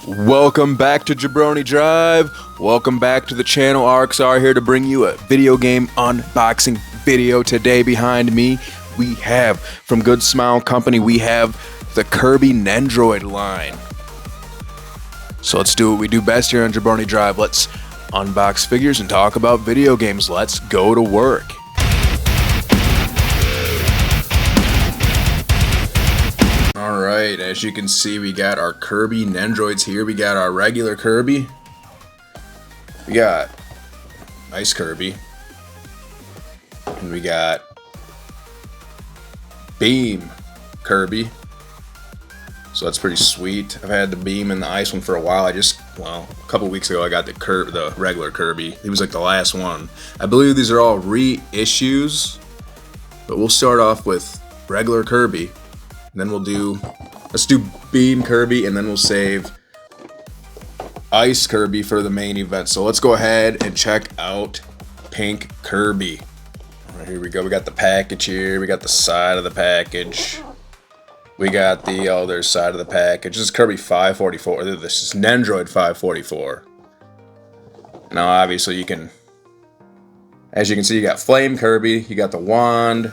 Welcome back to Jabroni Drive. Welcome back to the channel. RXR here to bring you a video game unboxing video. Today behind me we have from Goodsmile Company, we have the Kirby Nenderoid line. So let's do what we do best here on Jabroni Drive. Let's unbox figures and talk about video games. Let's go to work. Alright, as you can see, we got our Kirby Nenderoids here. We got our regular Kirby. We got nice Kirby. And we got Beam Kirby. So that's pretty sweet. I've had the Beam and the Ice one for a while. A couple weeks ago I got the regular Kirby. He was like the last one. I believe these are all reissues. But we'll start off with regular Kirby. And then let's do Beam Kirby, and then we'll save Ice Kirby for the main event. So let's go ahead and check out Pink Kirby. All right, here we go. We got the package here. We got the side of the package. We got the other side of the package. This is Kirby 544. This is Nenderoid 544. Now, obviously, as you can see, you got Flame Kirby. You got the wand.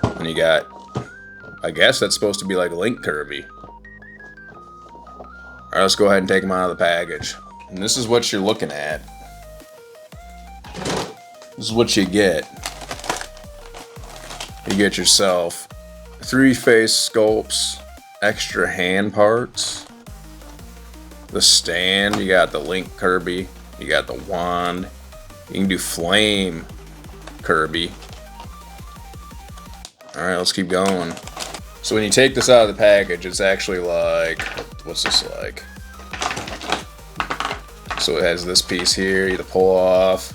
And you got, I guess that's supposed to be like Link Kirby. Alright, let's go ahead and take them out of the package. And this is what you're looking at. This is what you get. You get yourself 3 face sculpts, extra hand parts, the stand, you got the Link Kirby, you got the wand, you can do Flame Kirby. Alright, let's keep going. So when you take this out of the package, it's actually like, what's this like? So it has this piece here, you have to pull off.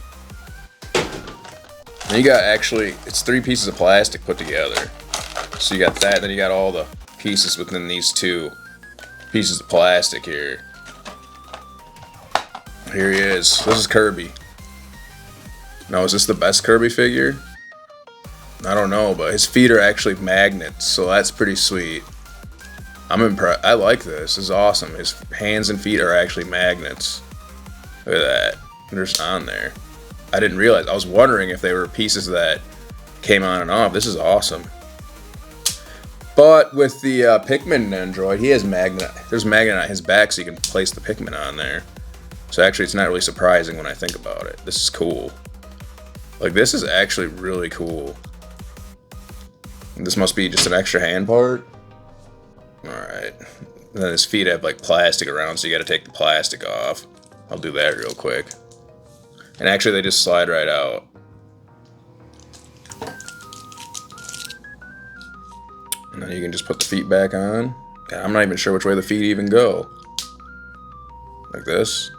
Then you got it's 3 pieces of plastic put together. So you got that, then you got all the pieces within these 2 pieces of plastic here. Here he is. This is Kirby. Now, is this the best Kirby figure? I don't know, but his feet are actually magnets, so that's pretty sweet. I'm impressed. I like this. This is awesome. His hands and feet are actually magnets. Look at that. They're just on there. I didn't realize. I was wondering if they were pieces that came on and off. This is awesome. But with the Pikmin Nenderoid, he has magnet. There's magnet on his back, so you can place the Pikmin on there. So actually, it's not really surprising when I think about it. This is cool. Like, this is actually really cool. This must be just an extra hand part. Alright. Then his feet have like plastic around, so you gotta take the plastic off. I'll do that real quick. And actually they just slide right out. And then you can just put the feet back on. God, I'm not even sure which way the feet even go. Like this.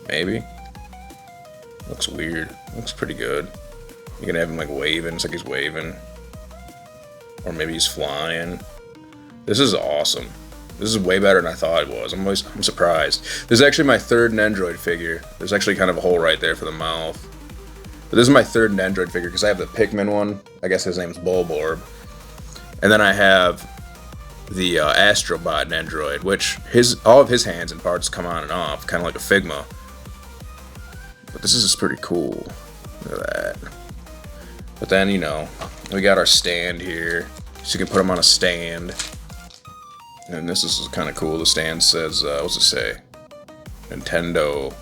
Maybe. Looks weird. Looks pretty good. You can have him like waving, it's like he's waving. Or maybe he's flying. This is awesome. This is way better than I thought it was. I'm surprised. This is actually my 3rd Nenderoid figure. There's actually kind of a hole right there for the mouth. But this is my 3rd Nenderoid figure because I have the Pikmin one. I guess his name's Bulborb. And then I have the Astrobot Nenderoid, which all of his hands and parts come on and off, kind of like a Figma. But this is just pretty cool. Look at that. But then, you know, we got our stand here, so you can put them on a stand. And this is kind of cool. The stand says, what's it say? Nintendo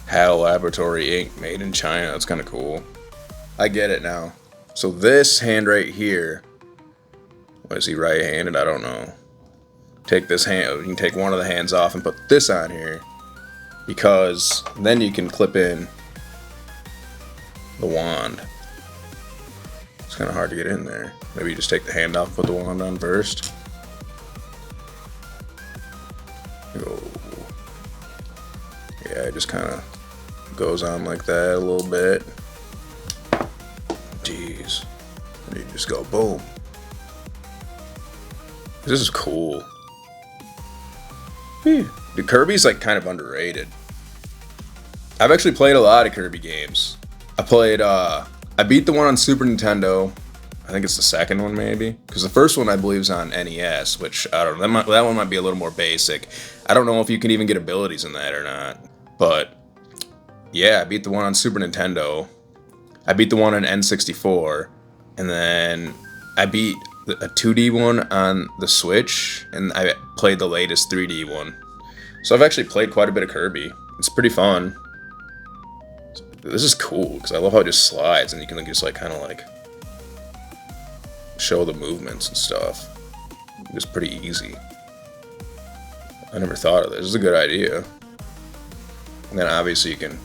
HAL Laboratory Inc. Made in China. That's kind of cool. I get it now. So this hand right here, is he right-handed? I don't know. Take this hand, you can take one of the hands off and put this on here, because then you can clip in the wand. It's kind of hard to get in there. Maybe you just take the hand off and put the wand on first. Oh. Yeah, it just kind of goes on like that a little bit. Jeez. And you just go boom. This is cool. The Kirby's like kind of underrated. I've actually played a lot of Kirby games. I beat the one on Super Nintendo. I think it's the second one maybe, because the first one I believe is on NES, which I don't know. That one might be a little more basic. I don't know if you can even get abilities in that or not. But yeah, I beat the one on Super Nintendo. I beat the one on N64, and then I beat a 2D one on the Switch, and I played the latest 3D one. So I've actually played quite a bit of Kirby. It's pretty fun. This is cool, because I love how it just slides, and you can just like kind of like show the movements and stuff. It's pretty easy. I never thought of this. This is a good idea. And then obviously you can...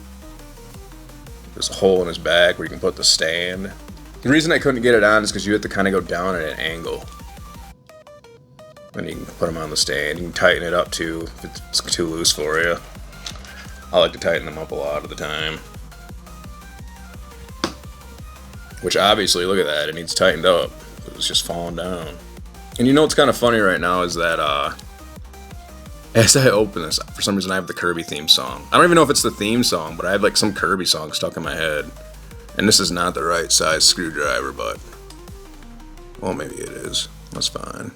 There's a hole in his back where you can put the stand. The reason I couldn't get it on is because you have to kind of go down at an angle. And you can put them on the stand. You can tighten it up too if it's too loose for you. I like to tighten them up a lot of the time. Which obviously, look at that, it needs tightened up. It's just falling down. And you know what's kind of funny right now is that as I open this, for some reason I have the Kirby theme song. I don't even know if it's the theme song, but I have like some Kirby song stuck in my head. And this is not the right size screwdriver, but... Well, maybe it is. That's fine.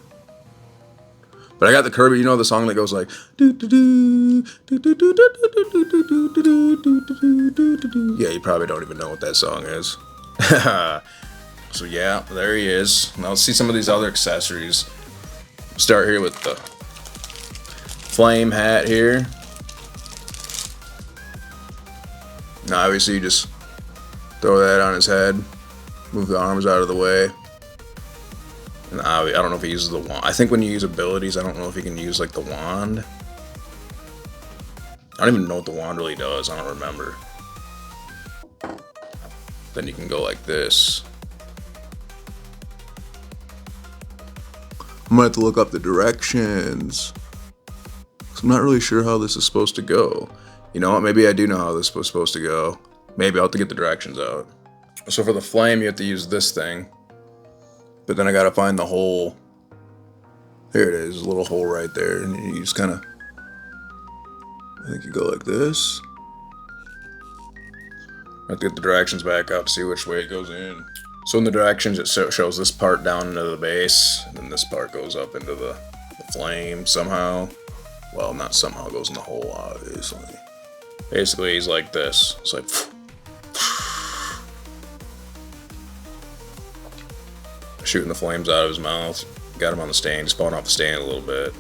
But I got the Kirby, you know the song that goes like... Yeah, you probably don't even know what that song is. So yeah, there he is. Now let's see some of these other accessories. Start here with the flame hat here. Now obviously you just throw that on his head, move the arms out of the way. And I don't know if he uses the wand. I think when you use abilities, I don't know if you can use like the wand. I don't even know what the wand really does. I don't remember. Then you can go like this. I'm gonna have to look up the directions. I'm not really sure how this is supposed to go. You know what? Maybe I do know how this is supposed to go. Maybe I'll have to get the directions out. So for the flame, you have to use this thing. But then I gotta find the hole. Here it is, a little hole right there. And you just kind of... I think you go like this. I have to get the directions back up, see which way it goes in. So in the directions, it shows this part down into the base, and then this part goes up into the flame somehow. Well, not somehow, it goes in the hole, obviously. Basically, he's like this. It's like... shooting the flames out of his mouth. Got him on the stand, just falling off the stand a little bit.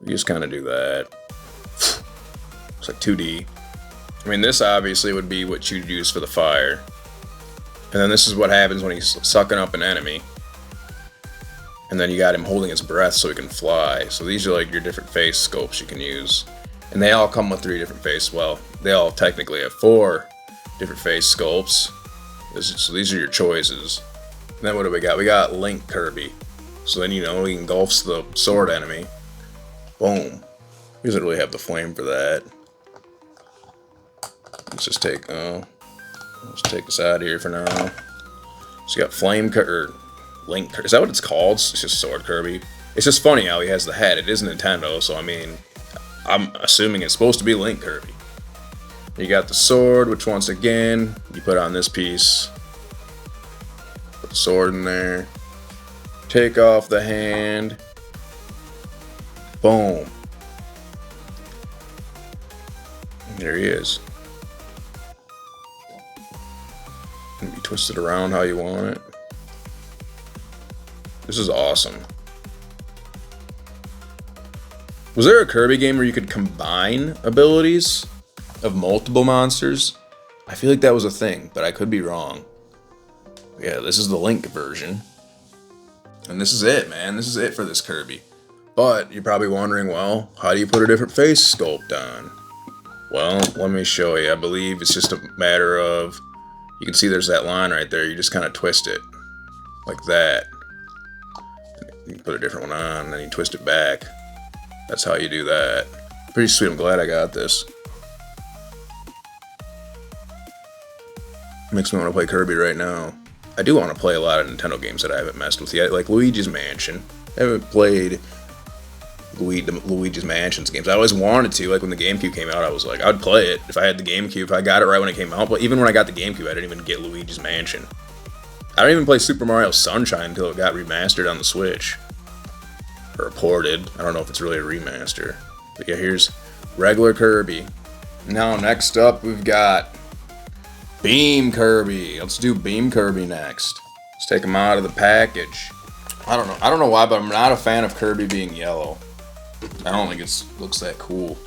You just kind of do that. It's like 2D. I mean, this obviously would be what you'd use for the fire. And then this is what happens when he's sucking up an enemy. And then you got him holding his breath so he can fly. So these are like your different face scopes you can use. And they all come with 3 different face. Well, they all technically have 4 different face sculpts. So these are your choices. And then what do we got? We got Link Kirby. So then, you know, he engulfs the sword enemy. Boom. He doesn't really have the flame for that. Let's just take, let's take this out of here for now. So you got Flame Kirby, Link Kirby. Is that what it's called? It's just Sword Kirby. It's just funny how he has the head. It is Nintendo, so I mean, I'm assuming it's supposed to be Link Kirby. You got the sword, which once again, you put on this piece. Put the sword in there. Take off the hand. Boom. There he is. You twist it around how you want it. This is awesome. Was there a Kirby game where you could combine abilities of multiple monsters? I feel like that was a thing, but I could be wrong. Yeah, this is the Link version. And this is it, man. This is it for this Kirby. But you're probably wondering, well, how do you put a different face sculpt on? Well, let me show you. I believe it's just a matter of... You can see there's that line right there. You just kind of twist it. Like that. You can put a different one on, and then you twist it back. That's how you do that. Pretty sweet. I'm glad I got this. Makes me want to play Kirby right now. I do want to play a lot of Nintendo games that I haven't messed with yet, like Luigi's Mansion. I haven't played Luigi's Mansion's games. I always wanted to, like when the GameCube came out, I was like, I'd play it if I had the GameCube, if I got it right when it came out, but even when I got the GameCube, I didn't even get Luigi's Mansion. I don't even play Super Mario Sunshine until it got remastered on the Switch. Or ported. I don't know if it's really a remaster. But yeah, here's regular Kirby. Now, next up, we've got Beam Kirby. Let's do Beam Kirby next. Let's take him out of the package. I don't know why, but I'm not a fan of Kirby being yellow. I don't think it looks that cool.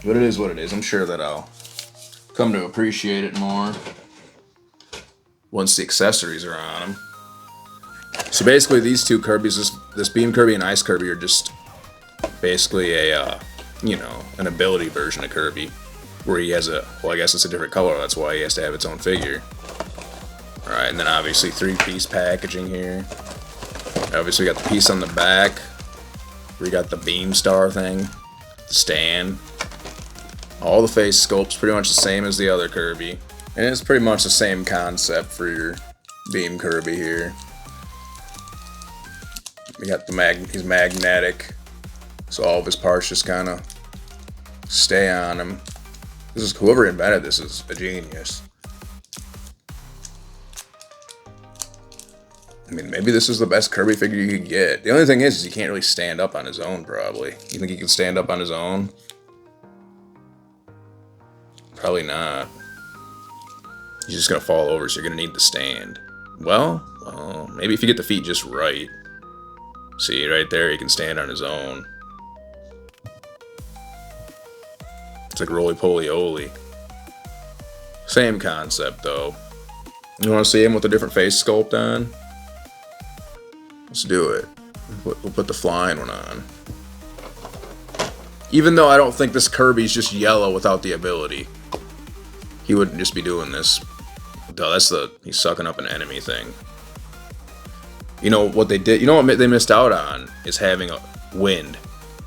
But it is what it is. I'm sure that I'll come to appreciate it more once the accessories are on them. So basically, these two Kirbys, this Beam Kirby and Ice Kirby, are just basically a, an ability version of Kirby, where he has well, I guess it's a different color. That's why he has to have its own figure. All right, and then obviously 3-piece packaging here. Obviously, we got the piece on the back. We got the beam star thing, the stand. All the face sculpts pretty much the same as the other Kirby. And it's pretty much the same concept for your Beam Kirby here. We got he's magnetic, so all of his parts just kind of stay on him. Whoever invented this is a genius. I mean, maybe this is the best Kirby figure you could get. The only thing is he can't really stand up on his own, probably. You think he can stand up on his own? Probably not. He's just gonna fall over, so you're gonna need the stand. Well, maybe if you get the feet just right. See, right there, he can stand on his own. It's like roly-poly-oly. Same concept, though. You want to see him with a different face sculpt on? Let's do it. We'll put the flying one on. Even though I don't think this Kirby's just yellow without the ability. He wouldn't just be doing this. Duh, he's sucking up an enemy thing. You know what they did? You know what they missed out on is having a wind.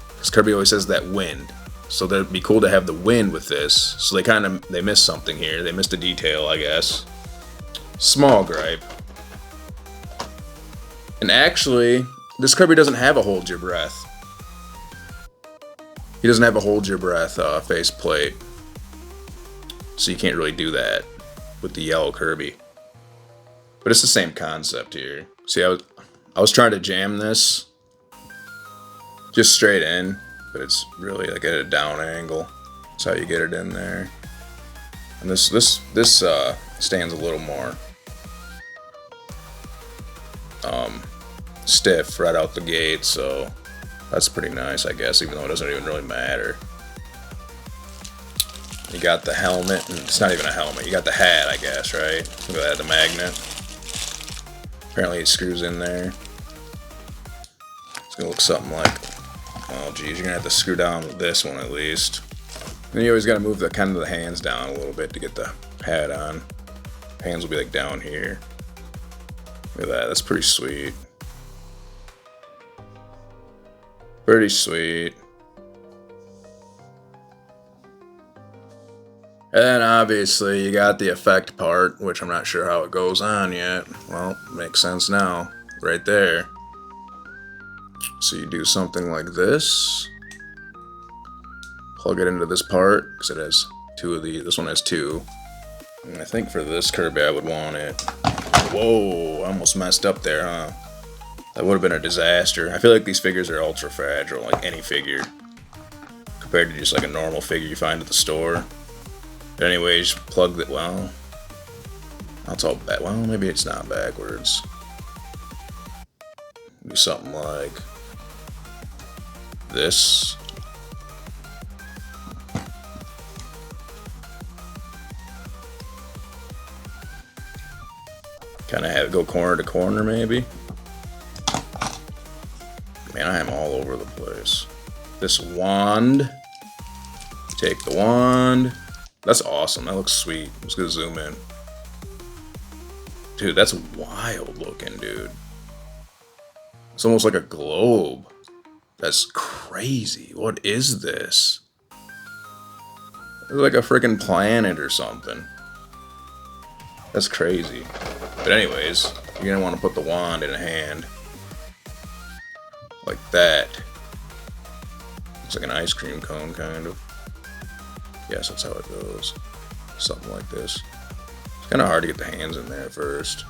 Because Kirby always says that wind. So that'd be cool to have the wind with this. So they missed something here. They missed a detail, I guess. Small gripe. And actually, this Kirby doesn't have a hold your breath. He doesn't have a hold your breath face plate. So you can't really do that with the yellow Kirby. But it's the same concept here. See, I was trying to jam this just straight in, but it's really like at a down angle. That's how you get it in there. And this stands a little more stiff right out the gate, so that's pretty nice, I guess, even though it doesn't even really matter. You got the helmet, and it's not even a helmet, you got the hat, I guess, right? Look at that, the magnet. Apparently it screws in there. It's gonna look something like, oh geez, you're gonna have to screw down with this one at least. Then you always gotta move the hands down a little bit to get the hat on. Hands will be like down here. Look at that, that's pretty sweet. Pretty sweet. And then obviously you got the effect part, which I'm not sure how it goes on yet. Well, makes sense now, right there. So you do something like this. Plug it into this part, because it has two of these. This one has two. And I think for this Kirby I would want it. Whoa, I almost messed up there, huh? That would have been a disaster. I feel like these figures are ultra fragile, like any figure. Compared to just like a normal figure you find at the store. But anyways, plug that, well, that's all back. Well, maybe it's not backwards. Do something like this. Kind of have it go corner to corner, maybe. Man, I am all over the place. This wand. Take the wand. That's awesome. That looks sweet. I'm just gonna zoom in. Dude, that's wild looking, dude. It's almost like a globe. That's crazy. What is this? It's like a freaking planet or something. That's crazy. But anyways, you're gonna want to put the wand in a hand. Like that. It's like an ice cream cone, kind of. Yes, that's how it goes. Something like this. Kind of hard to get the hands in there first.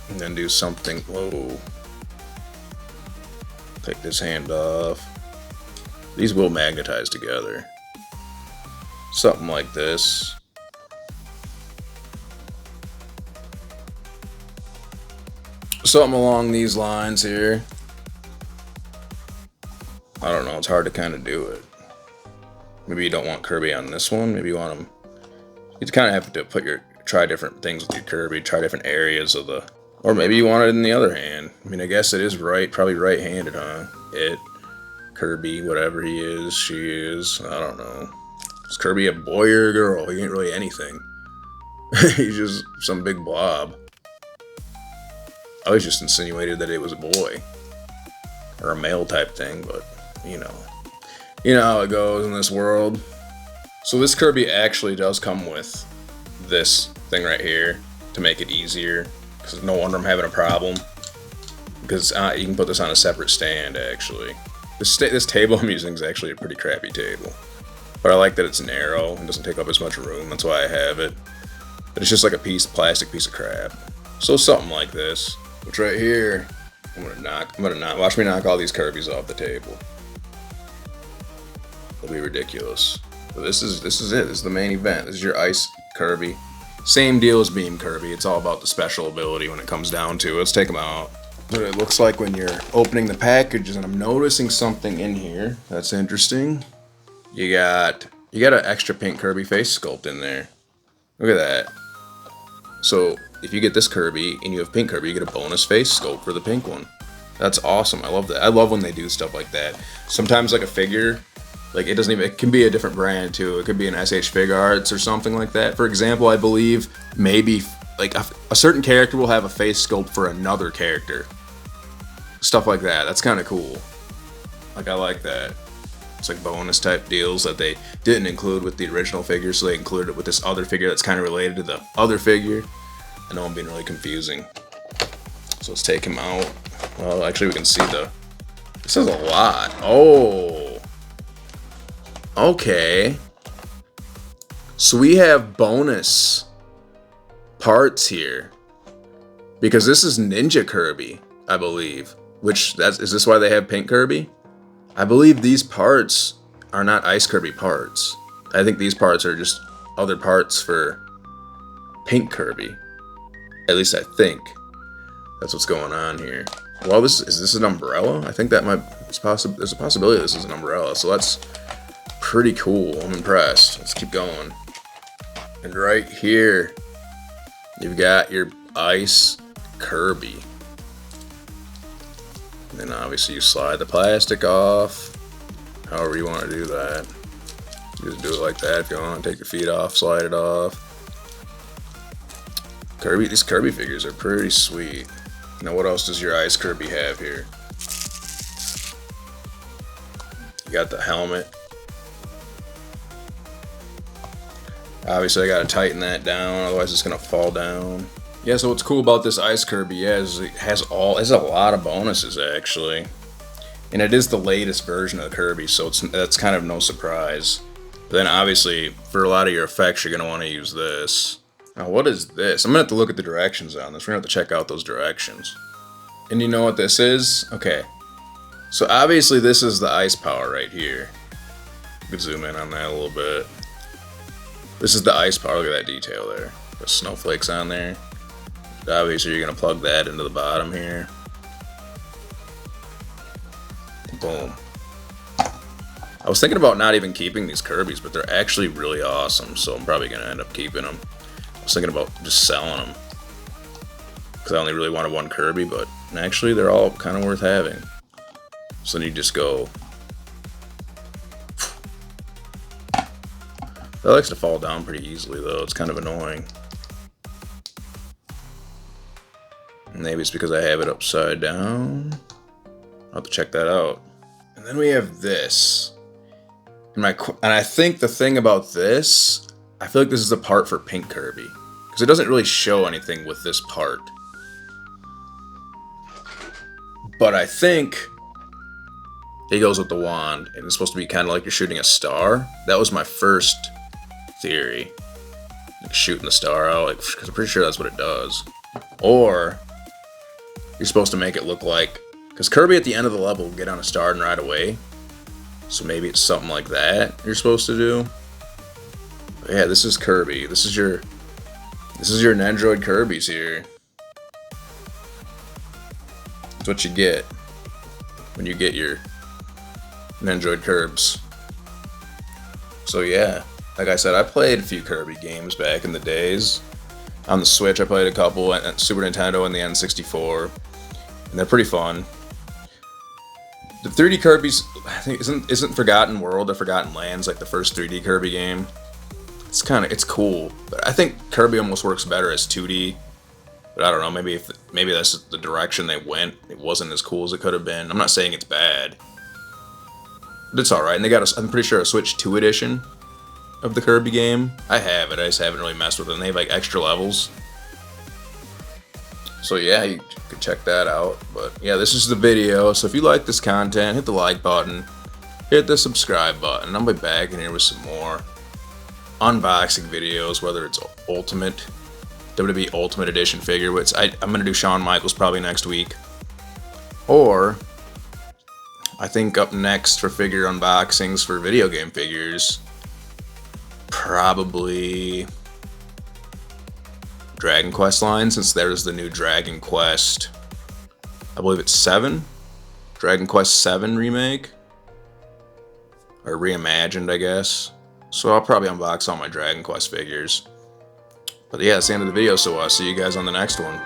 And then do something. Whoa. Take this hand off. These will magnetize together. Something like this. Something along these lines here. I don't know, it's hard to kind of do it. Maybe you don't want Kirby on this one. Maybe you want him. You kind of have to try different things with your Kirby, try different areas of the. Or maybe you want it in the other hand. I mean, I guess it is probably right-handed, huh? Kirby, whatever he is, she is. I don't know. Is Kirby a boy or a girl? He ain't really anything. He's just some big blob. I was just insinuated that it was a boy. Or a male type thing, but, you know. You know how it goes in this world. So this Kirby actually does come with this thing right here to make it easier. Because no wonder I'm having a problem. Because you can put this on a separate stand, actually. This table I'm using is actually a pretty crappy table. But I like that it's narrow and doesn't take up as much room. That's why I have it. But it's just like a plastic piece of crap. So something like this. Which right here, I'm gonna watch me knock all these Kirby's off the table. It'll be ridiculous. But this is it. This is the main event. This is your Ice Kirby. Same deal as Beam Kirby. It's all about the special ability when it comes down to it. Let's take them out. What it looks like when you're opening the packages, and I'm noticing something in here that's interesting. You got an extra pink Kirby face sculpt in there. Look at that. So if you get this Kirby and you have pink Kirby, you get a bonus face sculpt for the pink one. That's awesome. I love that. I love when they do stuff like that. Sometimes like a figure, like it can be a different brand too. It could be an SH Fig Arts or something like that. For example, I believe maybe like a certain character will have a face sculpt for another character. Stuff like that. That's kind of cool. Like I like that. It's like bonus type deals that they didn't include with the original figure, so they included it with this other figure that's kind of related to the other figure. I know I'm being really confusing. So let's take him out. Well, actually we can see this is a lot. Oh. Okay. So we have bonus parts here. Because this is Ninja Kirby, I believe. Is this why they have pink Kirby? I believe these parts are not Ice Kirby parts. I think these parts are just other parts for pink Kirby. At least I think. That's what's going on here. Well, is this an umbrella? I think that there's a possibility this is an umbrella, so that's pretty cool. I'm impressed. Let's keep going. And right here, you've got your Ice Kirby. And then obviously you slide the plastic off. However you want to do that. You just do it like that if you want. Take your feet off, slide it off. These Kirby figures are pretty sweet. Now what else does your Ice Kirby have here? You got the helmet. Obviously I gotta tighten that down, otherwise it's gonna fall down. Yeah, so what's cool about this Ice Kirby is it has a lot of bonuses actually. And it is the latest version of the Kirby, so that's kind of no surprise. But then obviously, for a lot of your effects, you're gonna want to use this. Now what is this? I'm gonna have to look at the directions on this. We're gonna have to check out those directions. And you know what this is? Okay. So obviously this is the ice power right here. You could zoom in on that a little bit. This is the ice power, look at that detail there. The snowflakes on there. Obviously you're gonna plug that into the bottom here. Boom. I was thinking about not even keeping these Kirbys, but they're actually really awesome, so I'm probably gonna end up keeping them. I was thinking about just selling them. Because I only really wanted one Kirby, but actually they're all kind of worth having. So then you just go. That likes to fall down pretty easily though, it's kind of annoying. Maybe it's because I have it upside down. I'll have to check that out. And then we have this. And I think the thing about this, I feel like this is the part for Pink Kirby. Because it doesn't really show anything with this part. But I think it goes with the wand, and it's supposed to be kind of like you're shooting a star. That was my first theory. like shooting the star out, like, because I'm pretty sure that's what it does. Or you're supposed to make it look like, because Kirby at the end of the level will get on a star and ride away. So maybe it's something like that you're supposed to do. But yeah, this is Kirby. This is your Nendroid Kirby's here. That's what you get when you get your Nendroid Kirbs. So yeah, like I said, I played a few Kirby games back in the days. On the Switch, I played a couple, and Super Nintendo and the N64, and they're pretty fun. The 3D Kirby's, I think, isn't Forgotten World or Forgotten Lands like the first 3D Kirby game? It's cool, but I think Kirby almost works better as 2D. But I don't know, maybe that's the direction they went. It wasn't as cool as it could have been. I'm not saying it's bad, but it's all right. And they got I'm pretty sure a Switch 2 edition of the Kirby game. I have it. I just haven't really messed with it. And they have like extra levels. So yeah, you could check that out. But yeah, this is the video. So if you like this content, hit the like button, hit the subscribe button. I'll be back in here with some more unboxing videos, whether it's Ultimate, WWE Ultimate Edition figure, which I'm going to do Shawn Michaels probably next week. Or I think up next for figure unboxings for video game figures, probably Dragon Quest line, since there's the new Dragon Quest, I believe it's 7? Dragon Quest 7 remake? Or reimagined, I guess. So I'll probably unbox all my Dragon Quest figures. But yeah, that's the end of the video, so I'll see you guys on the next one.